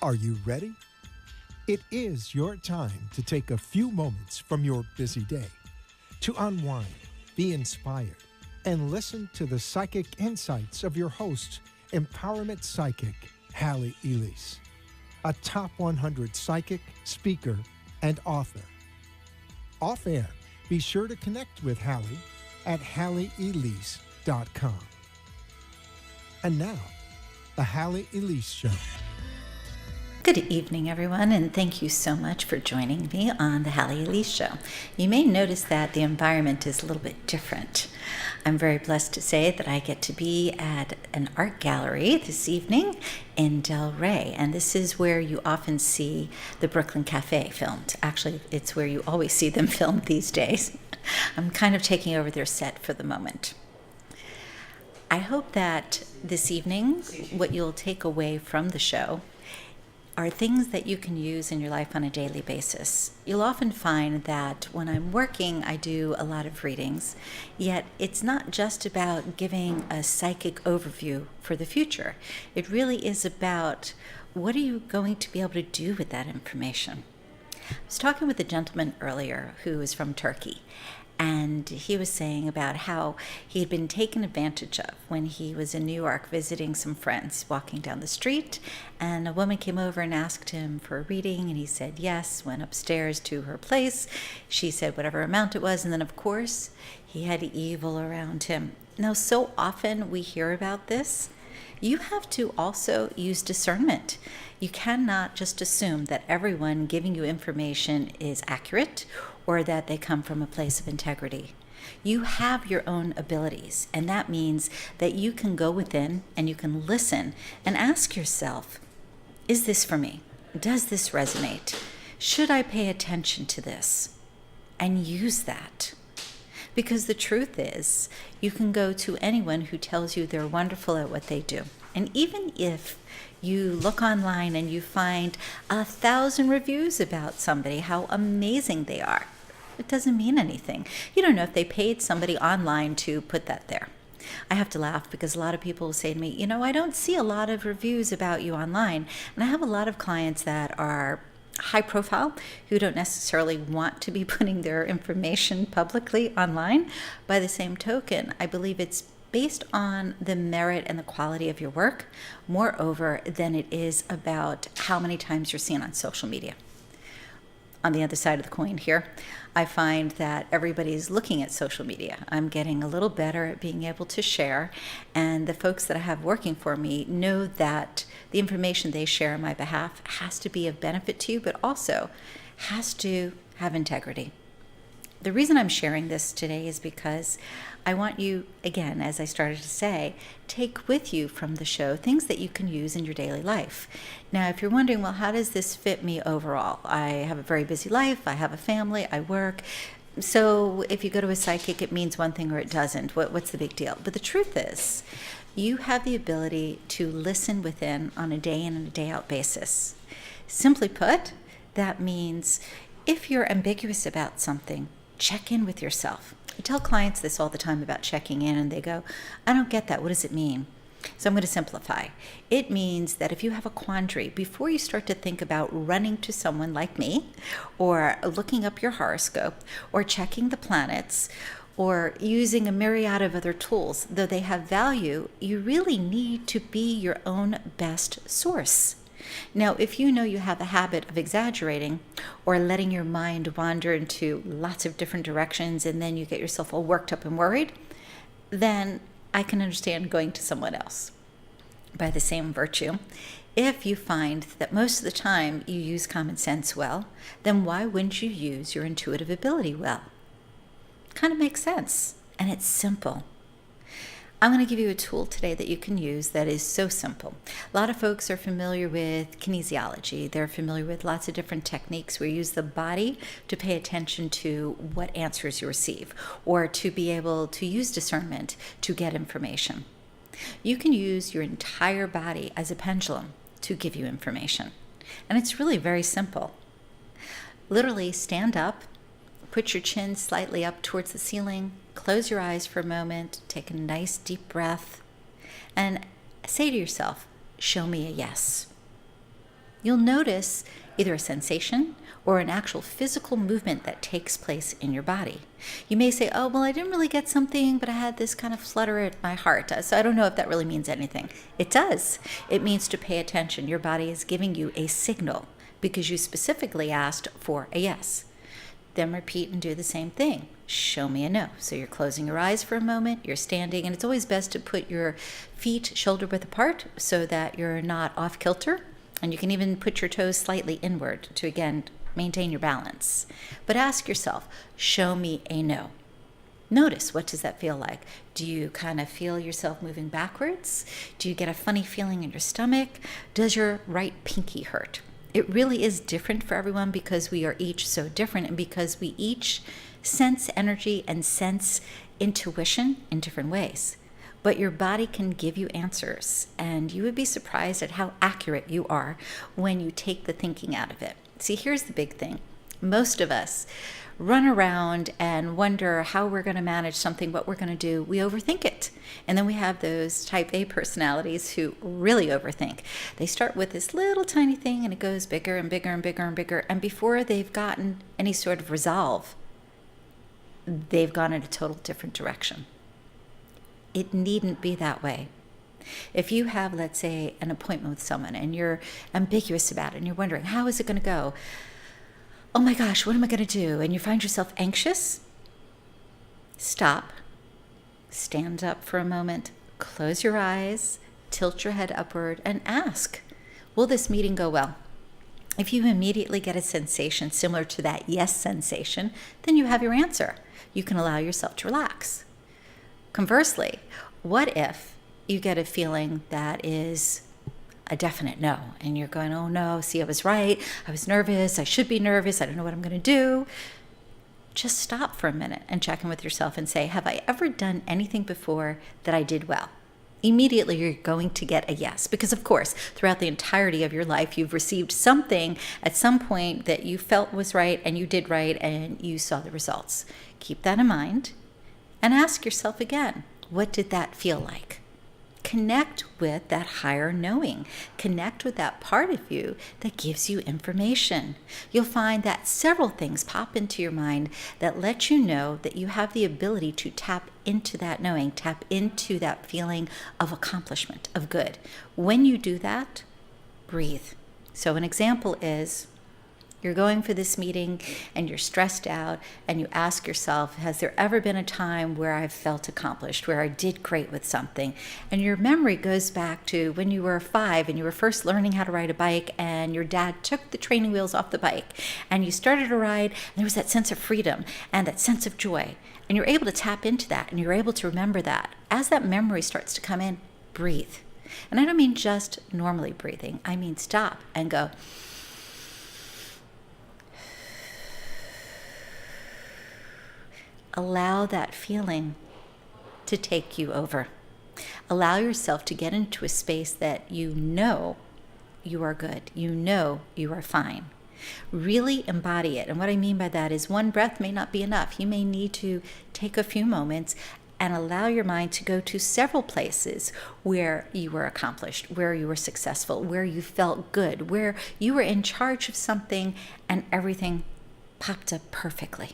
Are you ready? It is your time to take a few moments from your busy day to unwind, be inspired, and listen to the psychic insights of your host, empowerment psychic, Halley Elise, a top 100 psychic, speaker, and author. Off air, be sure to connect with Halley at halleyelise.com. And now, The Halley Elise Show. Good evening, everyone, and thank you so much for joining me on the Halley Elise Show. You may notice that the environment is a little bit different. I'm very blessed to say that I get to be at an art gallery this evening in Del Rey, and this is where you often see the Brooklyn Cafe filmed. Actually, it's where you always see them filmed these days. I'm kind of taking over their set for the moment. I hope that this evening, what you'll take away from the show are things that you can use in your life on a daily basis. You'll often find that when I'm working, I do a lot of readings, yet it's not just about giving a psychic overview for the future. It really is about what are you going to be able to do with that information. I was talking with a gentleman earlier who is from Turkey, and he was saying about how he had been taken advantage of when he was in New York visiting some friends, walking down the street, and a woman came over and asked him for a reading, and he said yes, went upstairs to her place. She said whatever amount it was, and then of course he had evil around him. Now, so often we hear about this. You have to also use discernment. You cannot just assume that everyone giving you information is accurate or that they come from a place of integrity. You have your own abilities, and that means that you can go within and you can listen and ask yourself, is this for me? Does this resonate? Should I pay attention to this? And use that. Because the truth is, you can go to anyone who tells you they're wonderful at what they do. And even if you look online and you find 1,000 reviews about somebody, how amazing they are, it doesn't mean anything. You don't know if they paid somebody online to put that there. I have to laugh because a lot of people will say to me, I don't see a lot of reviews about you online. And I have a lot of clients that are high profile who don't necessarily want to be putting their information publicly online. By the same token, I believe it's based on the merit and the quality of your work, moreover, than it is about how many times you're seen on social media. On the other side of the coin here, I find that everybody's looking at social media. I'm getting a little better at being able to share, and the folks that I have working for me know that the information they share on my behalf has to be of benefit to you, but also has to have integrity. The reason I'm sharing this today is because I want you, again, as I started to say, take with you from the show things that you can use in your daily life. Now, if you're wondering, well, how does this fit me overall? I have a very busy life. I have a family. I work. So if you go to a psychic, it means one thing or it doesn't. What's the big deal? But the truth is, you have the ability to listen within on a day in and a day out basis. Simply put, that means if you're ambiguous about something, check in with yourself. I tell clients this all the time about checking in, and they go, I don't get that. What does it mean? So I'm going to simplify. It means that if you have a quandary, before you start to think about running to someone like me, or looking up your horoscope, or checking the planets, or using a myriad of other tools, though they have value, you really need to be your own best source. Now, if you know you have a habit of exaggerating or letting your mind wander into lots of different directions and then you get yourself all worked up and worried, then I can understand going to someone else. By the same virtue, if you find that most of the time you use common sense well, then why wouldn't you use your intuitive ability well? Kind of makes sense, and it's simple. I'm going to give you a tool today that you can use that is so simple. A lot of folks are familiar with kinesiology. They're familiar with lots of different techniques where you use the body to pay attention to what answers you receive, or to be able to use discernment to get information. You can use your entire body as a pendulum to give you information. And it's really very simple. Literally stand up, put your chin slightly up towards the ceiling, close your eyes for a moment, take a nice deep breath, and say to yourself, show me a yes. you'll notice either a sensation or an actual physical movement that takes place in your body. You may say, oh, well, I didn't really get something, but I had this kind of flutter at my heart. So I don't know if that really means anything. It does. It means to pay attention. Your body is giving you a signal because you specifically asked for a yes. Then repeat and do the same thing. Show me a no. So you're closing your eyes for a moment, you're standing, and it's always best to put your feet shoulder width apart so that you're not off kilter. And you can even put your toes slightly inward to, again, maintain your balance. But ask yourself, show me a no. Notice, what does that feel like? Do you kind of feel yourself moving backwards? Do you get a funny feeling in your stomach? Does your right pinky hurt? It really is different for everyone because we are each so different and because we each sense energy and sense intuition in different ways. But your body can give you answers, and you would be surprised at how accurate you are when you take the thinking out of it. See, here's the big thing. Most of us run around and wonder how we're going to manage something, what we're going to do. We overthink it. And then we have those type A personalities who really overthink. They start with this little tiny thing and it goes bigger and bigger and bigger and bigger. And before they've gotten any sort of resolve, they've gone in a total different direction. It needn't be that way. If you have, let's say, an appointment with someone and you're ambiguous about it and you're wondering, how is it going to go? Oh my gosh, what am I going to do? And you find yourself anxious, stop, stand up for a moment, close your eyes, tilt your head upward, and ask, will this meeting go well? If you immediately get a sensation similar to that yes sensation, then you have your answer. You can allow yourself to relax. Conversely, what if you get a feeling that is a definite no, and you're going, oh no, see, I was right, I was nervous, I should be nervous, I don't know what I'm going to do. Just stop for a minute and check in with yourself and say, have I ever done anything before that I did well? Immediately you're going to get a yes, because of course, throughout the entirety of your life, you've received something at some point that you felt was right and you did right and you saw the results. Keep that in mind and ask yourself again, what did that feel like? Connect with that higher knowing. Connect with that part of you that gives you information. You'll find that several things pop into your mind that let you know that you have the ability to tap into that knowing, tap into that feeling of accomplishment, of good. When you do that, breathe. So an example is, you're going for this meeting and you're stressed out and you ask yourself, has there ever been a time where I felt accomplished, where I did great with something? And your memory goes back to when you were 5 and you were first learning how to ride a bike and your dad took the training wheels off the bike and you started to ride and there was that sense of freedom and that sense of joy. And you're able to tap into that and you're able to remember that. As that memory starts to come in, breathe. And I don't mean just normally breathing. I mean stop and go, allow that feeling to take you over. Allow yourself to get into a space that you know you are good. You know you are fine. Really embody it. And what I mean by that is one breath may not be enough. You may need to take a few moments and allow your mind to go to several places where you were accomplished, where you were successful, where you felt good, where you were in charge of something and everything popped up perfectly.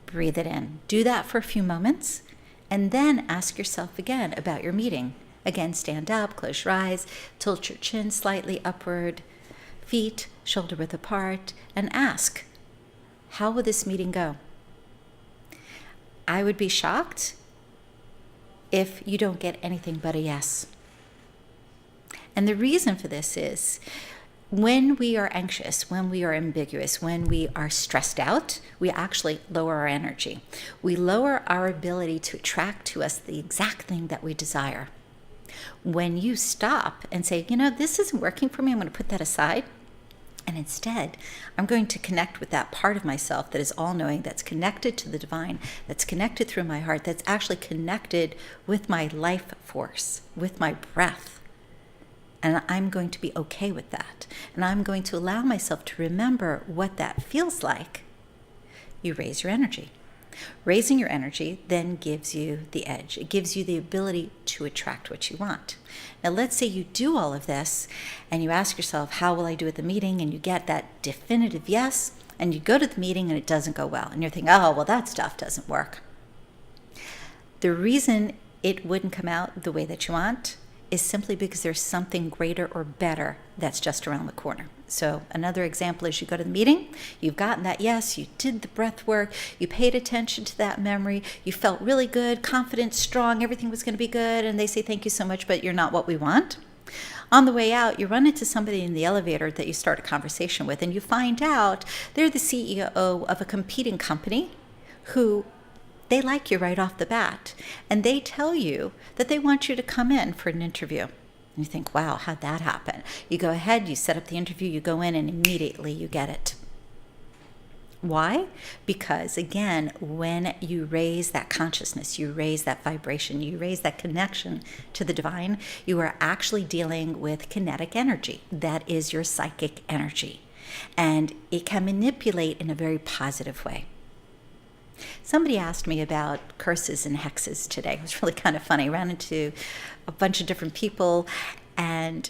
Breathe it in. Do that for a few moments, and then ask yourself again about your meeting. Again, stand up, close your eyes, tilt your chin slightly upward, feet shoulder width apart, and ask, how will this meeting go? I would be shocked if you don't get anything but a yes. And the reason for this is, when we are anxious, when we are ambiguous, when we are stressed out, we actually lower our energy. We lower our ability to attract to us the exact thing that we desire. When you stop and say, this isn't working for me, I'm going to put that aside. And instead, I'm going to connect with that part of myself that is all-knowing, that's connected to the divine, that's connected through my heart, that's actually connected with my life force, with my breath. And I'm going to be okay with that. And I'm going to allow myself to remember what that feels like. You raise your energy. Raising your energy then gives you the edge. It gives you the ability to attract what you want. Now, let's say you do all of this and you ask yourself, how will I do at the meeting? And you get that definitive yes, and you go to the meeting and it doesn't go well. And you're thinking, oh, well, that stuff doesn't work. The reason it wouldn't come out the way that you want is simply because there's something greater or better that's just around the corner. So another example is you go to the meeting, you've gotten that yes, you did the breath work, you paid attention to that memory, you felt really good, confident, strong, everything was going to be good, and they say thank you so much, but you're not what we want. On the way out, you run into somebody in the elevator that you start a conversation with, and you find out they're the CEO of a competing company who they like you right off the bat, and they tell you that they want you to come in for an interview. And you think, wow, how'd that happen? You go ahead, you set up the interview, you go in, and immediately you get it. Why? Because, again, when you raise that consciousness, you raise that vibration, you raise that connection to the divine, you are actually dealing with kinetic energy. That is your psychic energy. And it can manipulate in a very positive way. Somebody asked me about curses and hexes today. It was really kind of funny. I ran into a bunch of different people, and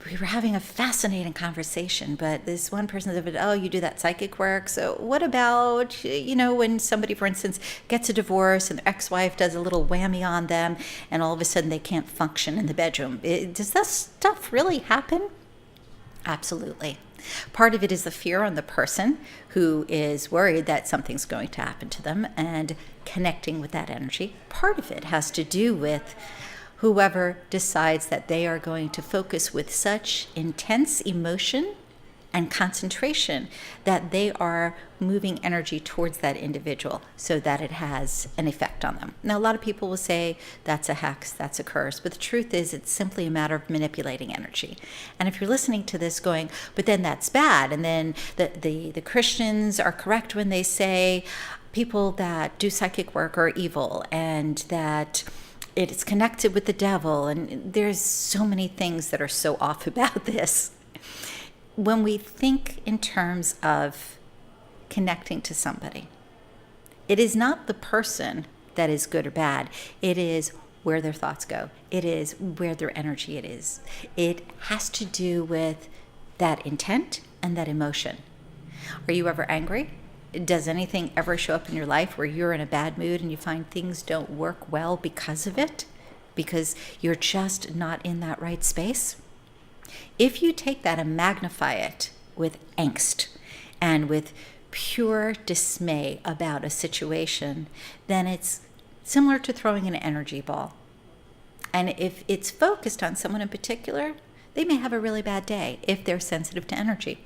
we were having a fascinating conversation. But this one person said, oh, you do that psychic work. So what about, when somebody, for instance, gets a divorce and their ex-wife does a little whammy on them, and all of a sudden they can't function in the bedroom? Does that stuff really happen? Absolutely. Part of it is the fear on the person who is worried that something's going to happen to them and connecting with that energy. Part of it has to do with whoever decides that they are going to focus with such intense emotion and concentration that they are moving energy towards that individual so that it has an effect on them. Now, a lot of people will say that's a hex, that's a curse, but the truth is it's simply a matter of manipulating energy. And if you're listening to this going, but then that's bad, and then the Christians are correct when they say people that do psychic work are evil, and that it's connected with the devil, and there's so many things that are so off about this. When we think in terms of connecting to somebody, it is not the person that is good or bad. It is where their thoughts go. It is where their energy it is. It has to do with that intent and that emotion. Are you ever angry? Does anything ever show up in your life where you're in a bad mood and you find things don't work well because of it? Because you're just not in that right space? If you take that and magnify it with angst and with pure dismay about a situation, then it's similar to throwing an energy ball. And if it's focused on someone in particular, they may have a really bad day if they're sensitive to energy.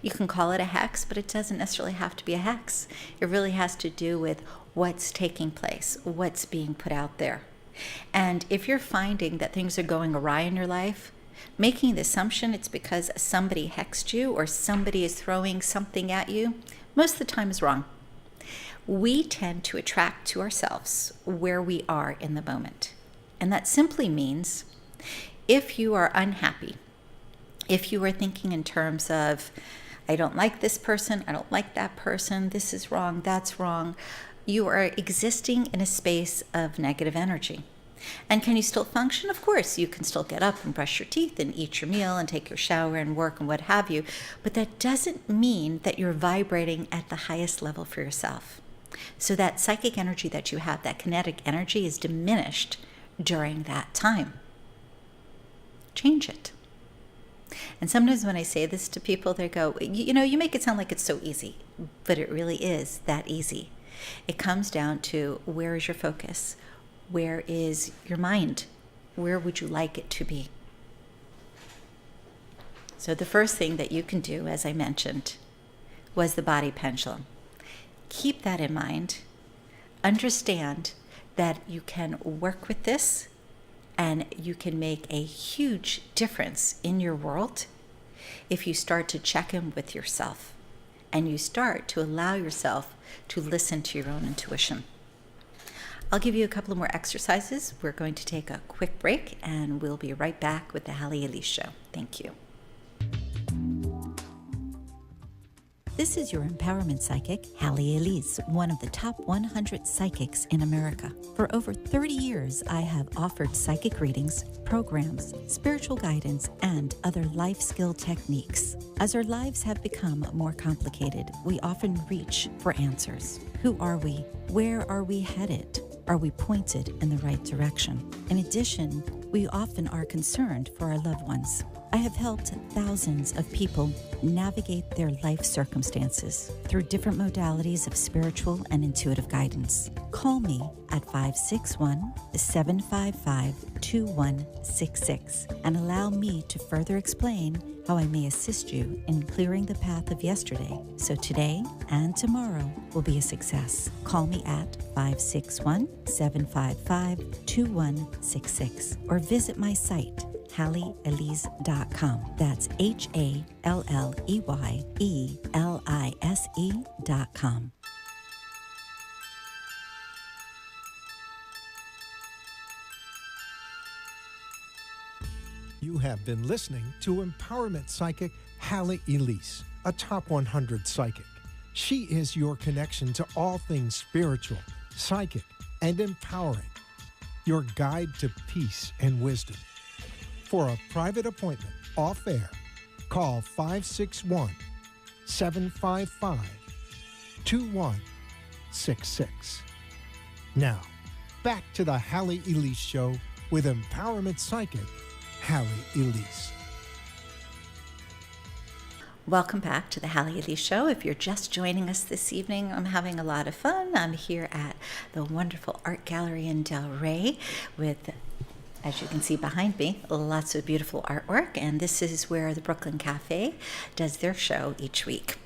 You can call it a hex, but it doesn't necessarily have to be a hex. It really has to do with what's taking place, what's being put out there. And if you're finding that things are going awry in your life, making the assumption it's because somebody hexed you or somebody is throwing something at you, most of the time is wrong. We tend to attract to ourselves where we are in the moment. And that simply means if you are unhappy, if you are thinking in terms of, I don't like this person, I don't like that person, this is wrong, that's wrong, you are existing in a space of negative energy. And can you still function? Of course, you can still get up and brush your teeth and eat your meal and take your shower and work and what have you. But that doesn't mean that you're vibrating at the highest level for yourself. So that psychic energy that you have, that kinetic energy, is diminished during that time. Change it. And sometimes when I say this to people, they go, you make it sound like it's so easy, but it really is that easy. It comes down to, where is your focus? Where is your mind? Where would you like it to be? So the first thing that you can do, as I mentioned, was the body pendulum. Keep that in mind. Understand that you can work with this and you can make a huge difference in your world if you start to check in with yourself and you start to allow yourself to listen to your own intuition. I'll give you a couple of more exercises. We're going to take a quick break and we'll be right back with the Halley Elise Show. Thank you. This is your empowerment psychic, Halley, Elise, one of the top 100 psychics in America. For over 30 years, I have offered psychic readings, programs, spiritual guidance, and other life skill techniques. As our lives have become more complicated, we often reach for answers. Who are we? Where are we headed? Are we pointed in the right direction? In addition, we often are concerned for our loved ones. I have helped thousands of people navigate their life circumstances through different modalities of spiritual and intuitive guidance. Call me at 561-755-2166 and allow me to further explain how I may assist you in clearing the path of yesterday so today and tomorrow will be a success. Call me at 561-755-2166 or visit my site, HalleyElise.com. That's HalleyElise.com. You have been listening to Empowerment Psychic Halley Elise, a top 100 psychic. She is your connection to all things spiritual, psychic, and empowering. Your guide to peace and wisdom. For a private appointment off air, call 561-755-2166. Now, back to the Halley Elise Show with Empowerment Psychic Halley Elise. Welcome back to the Halley Elise Show. If you're just joining us this evening, I'm having a lot of fun. I'm here at the wonderful art gallery in Del Rey with, as you can see behind me, lots of beautiful artwork, and this is where the Brooklyn Cafe does their show each week.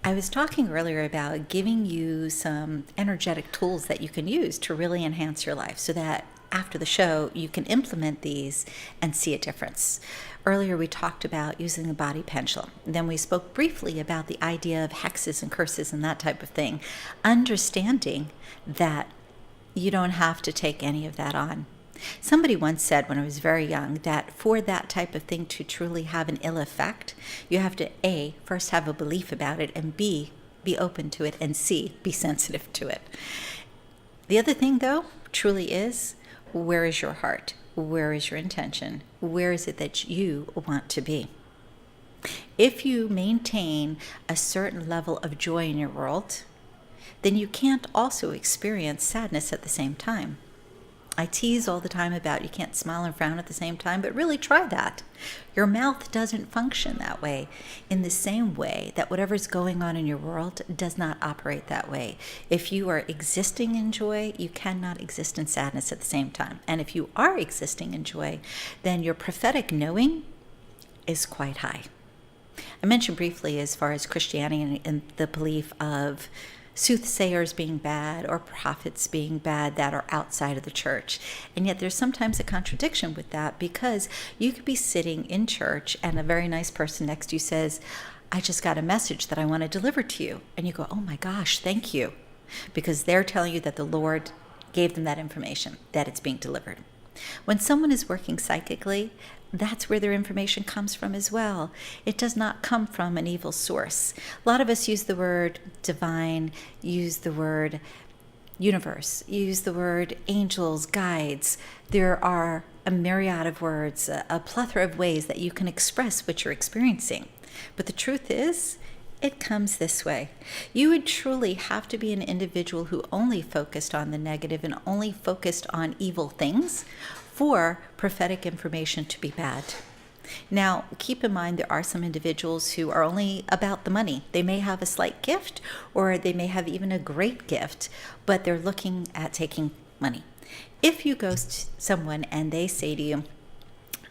I was talking earlier about giving you some energetic tools that you can use to really enhance your life so that after the show you can implement these and see a difference. Earlier we talked about using the body pendulum. Then we spoke briefly about the idea of hexes and curses and that type of thing, understanding that you don't have to take any of that on. Somebody once said when I was very young that for that type of thing to truly have an ill effect, you have to A, first have a belief about it, and B, be open to it, and C, be sensitive to it. The other thing though truly is, where is your heart? Where is your intention? Where is it that you want to be? If you maintain a certain level of joy in your world, then you can't also experience sadness at the same time. I tease all the time about you can't smile and frown at the same time, but really try that. Your mouth doesn't function that way in the same way that whatever's going on in your world does not operate that way. If you are existing in joy, you cannot exist in sadness at the same time. And if you are existing in joy, then your prophetic knowing is quite high. I mentioned briefly as far as Christianity and the belief of soothsayers being bad or prophets being bad that are outside of the church. And yet there's sometimes a contradiction with that, because you could be sitting in church and a very nice person next to you says, I just got a message that I want to deliver to you. And you go, oh my gosh, thank you. Because they're telling you that the Lord gave them that information, that it's being delivered. When someone is working psychically, that's where their information comes from as well. It does not come from an evil source. A lot of us use the word divine, use the word universe, use the word angels, guides. There are a myriad of words, a plethora of ways that you can express what you're experiencing. But the truth is, it comes this way. You would truly have to be an individual who only focused on the negative and only focused on evil things for prophetic information to be bad. Now, keep in mind there are some individuals who are only about the money. They may have a slight gift, or they may have even a great gift, but they're looking at taking money. If you go to someone and they say to you,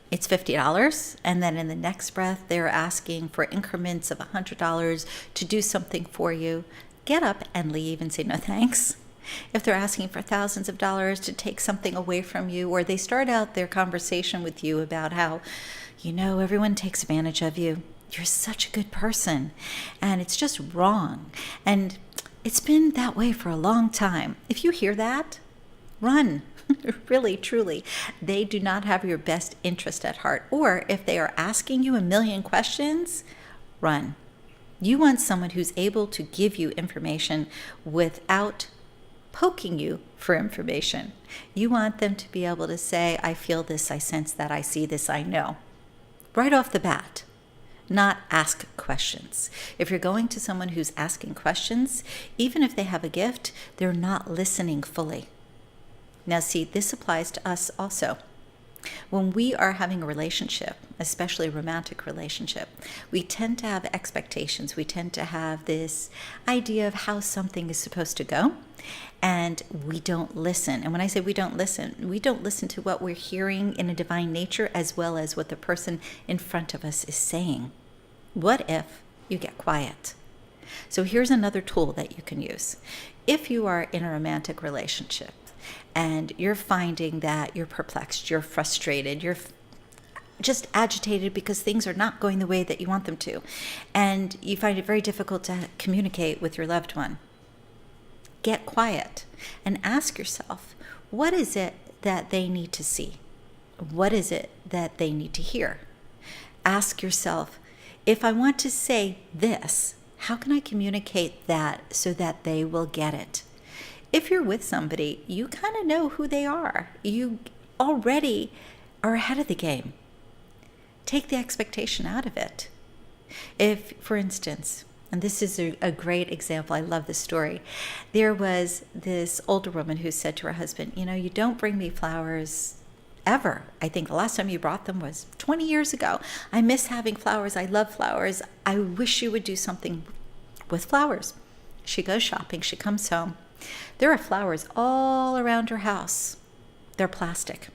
it's $50, and then in the next breath they're asking for increments of $100 to do something for you, get up and leave and say no thanks. If they're asking for thousands of dollars to take something away from you, or they start out their conversation with you about how, everyone takes advantage of you. You're such a good person, and it's just wrong. And it's been that way for a long time. If you hear that, run. Really, truly. They do not have your best interest at heart. Or if they are asking you a million questions, run. You want someone who's able to give you information without poking you for information. You want them to be able to say, I feel this, I sense that, I see this, I know. Right off the bat, not ask questions. If you're going to someone who's asking questions, even if they have a gift, they're not listening fully. Now see, this applies to us also. When we are having a relationship, especially a romantic relationship, we tend to have expectations. We tend to have this idea of how something is supposed to go, and we don't listen. And when I say we don't listen to what we're hearing in a divine nature as well as what the person in front of us is saying. What if you get quiet? So here's another tool that you can use. If you are in a romantic relationship, and you're finding that you're perplexed, you're frustrated, you're just agitated because things are not going the way that you want them to, and you find it very difficult to communicate with your loved one, get quiet and ask yourself, what is it that they need to see? What is it that they need to hear? Ask yourself, if I want to say this, how can I communicate that so that they will get it? If you're with somebody, you kind of know who they are. You already are ahead of the game. Take the expectation out of it. If, for instance, and this is a great example, I love this story. There was this older woman who said to her husband, you don't bring me flowers ever. I think the last time you brought them was 20 years ago. I miss having flowers. I love flowers. I wish you would do something with flowers. She goes shopping. She comes home. There are flowers all around her house. They're plastic.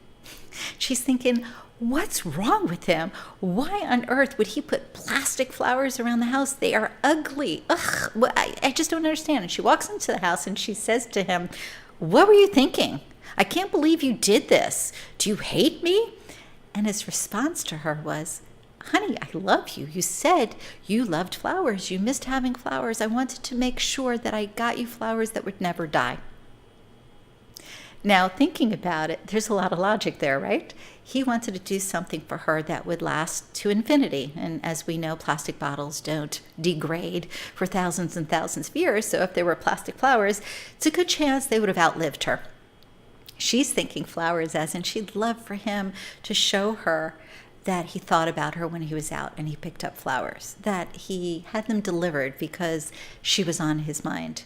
She's thinking, what's wrong with him? Why on earth would he put plastic flowers around the house? They are ugly. Ugh, I just don't understand. And she walks into the house and she says to him, what were you thinking? I can't believe you did this. Do you hate me? And his response to her was, honey, I love you. You said you loved flowers. You missed having flowers. I wanted to make sure that I got you flowers that would never die. Now, thinking about it, there's a lot of logic there, right? He wanted to do something for her that would last to infinity. And as we know, plastic bottles don't degrade for thousands and thousands of years. So if there were plastic flowers, it's a good chance they would have outlived her. She's thinking flowers as in she'd love for him to show her that he thought about her when he was out and he picked up flowers, that he had them delivered because she was on his mind.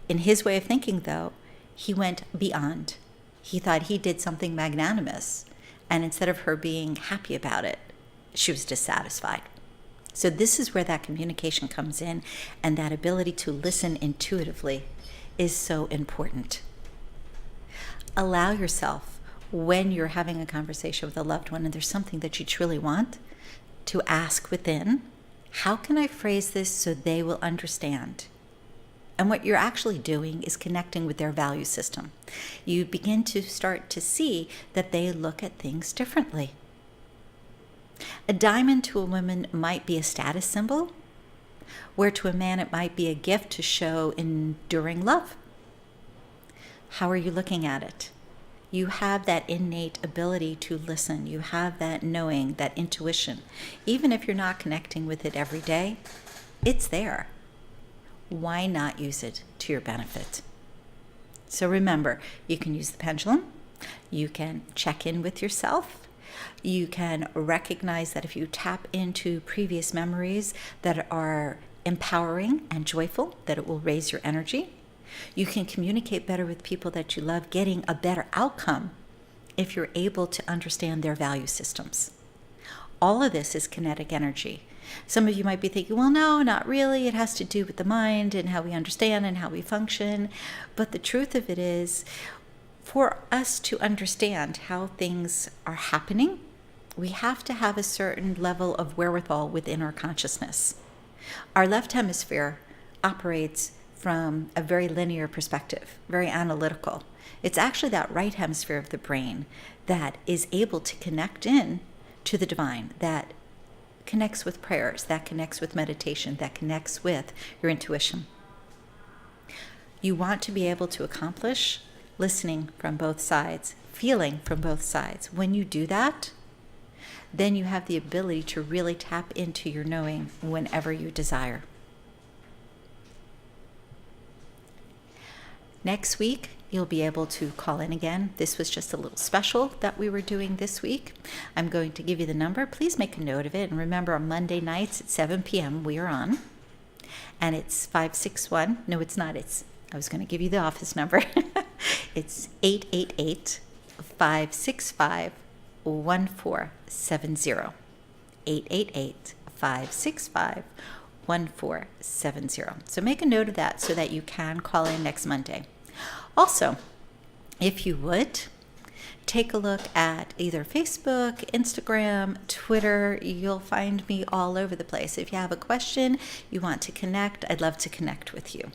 In his way of thinking, though, he went beyond. He thought he did something magnanimous, and instead of her being happy about it, she was dissatisfied. So this is where that communication comes in, and that ability to listen intuitively is so important. Allow yourself, when you're having a conversation with a loved one and there's something that you truly want, to ask within, how can I phrase this so they will understand? And what you're actually doing is connecting with their value system. You begin to start to see that they look at things differently. A diamond to a woman might be a status symbol, where to a man it might be a gift to show enduring love. How are you looking at it? You have that innate ability to listen. You have that knowing, that intuition. Even if you're not connecting with it every day, it's there. Why not use it to your benefit? So remember, you can use the pendulum. You can check in with yourself. You can recognize that if you tap into previous memories that are empowering and joyful, that it will raise your energy. You can communicate better with people that you love, getting a better outcome if you're able to understand their value systems. All of this is kinetic energy. Some of you might be thinking, well, no, not really. It has to do with the mind and how we understand and how we function. But the truth of it is, for us to understand how things are happening, we have to have a certain level of wherewithal within our consciousness. Our left hemisphere operates from a very linear perspective, very analytical. It's actually that right hemisphere of the brain that is able to connect in to the divine, that connects with prayers, that connects with meditation, that connects with your intuition. You want to be able to accomplish listening from both sides, feeling from both sides. When you do that, then you have the ability to really tap into your knowing whenever you desire. Next week, you'll be able to call in again. This was just a little special that we were doing this week. I'm going to give you the number. Please make a note of it. And remember, on Monday nights at 7 p.m., we are on. And it's 561. No, it's not. I was going to give you the office number. It's 888-565-1470. 888-565-1470. So make a note of that so that you can call in next Monday. Also, if you would, take a look at either Facebook, Instagram, Twitter. You'll find me all over the place. If you have a question, you want to connect, I'd love to connect with you.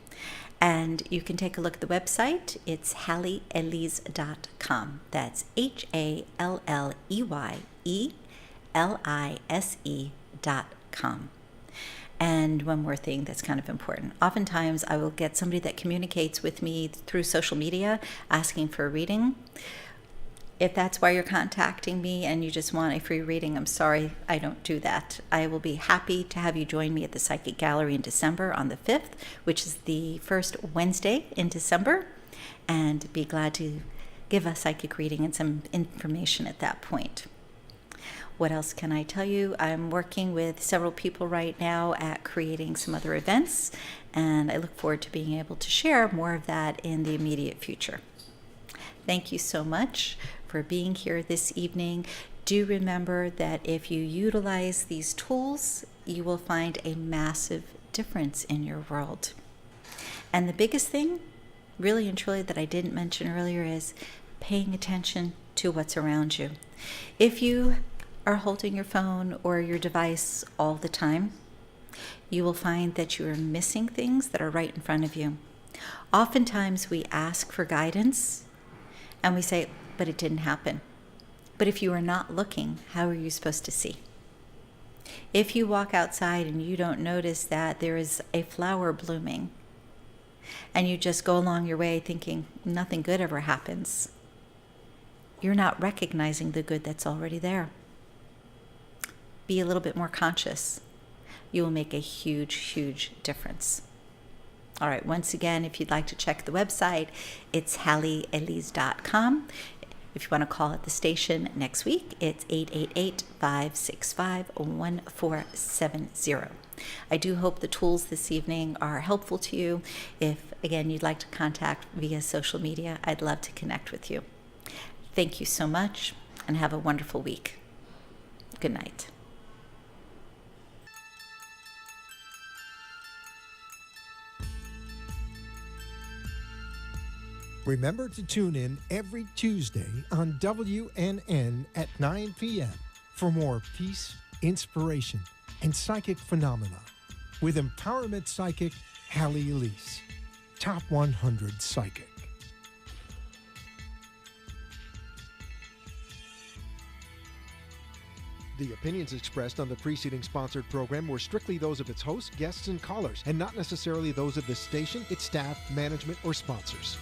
And you can take a look at the website. It's HalleyElise.com. That's HalleyElise.com. And one more thing that's kind of important. Oftentimes I will get somebody that communicates with me through social media asking for a reading. If that's why you're contacting me and you just want a free reading, I'm sorry, I don't do that. I will be happy to have you join me at the Psychic Gallery in December on the 5th, which is the first Wednesday in December, and be glad to give a psychic reading and some information at that point. What else can I tell you? I'm working with several people right now at creating some other events, and I look forward to being able to share more of that in the immediate future. Thank you so much for being here this evening. Do remember that if you utilize these tools, you will find a massive difference in your world. And the biggest thing, really and truly, that I didn't mention earlier is paying attention to what's around you. If you are holding your phone or your device all the time, you will find that you are missing things that are right in front of you. Oftentimes we ask for guidance and we say, but it didn't happen. But if you are not looking, how are you supposed to see? If you walk outside and you don't notice that there is a flower blooming and you just go along your way thinking nothing good ever happens, you're not recognizing the good that's already there. Be a little bit more conscious. You will make a huge, huge difference. All right, once again, if you'd like to check the website, it's HalleyElise.com. If you want to call at the station next week, it's 888-565-1470. I do hope the tools this evening are helpful to you. If, again, you'd like to contact via social media, I'd love to connect with you. Thank you so much, and have a wonderful week. Good night. Remember to tune in every Tuesday on WNN at 9 p.m. for more peace, inspiration, and psychic phenomena with empowerment psychic Halley Elise, Top 100 Psychic. The opinions expressed on the preceding sponsored program were strictly those of its hosts, guests, and callers, and not necessarily those of the station, its staff, management, or sponsors.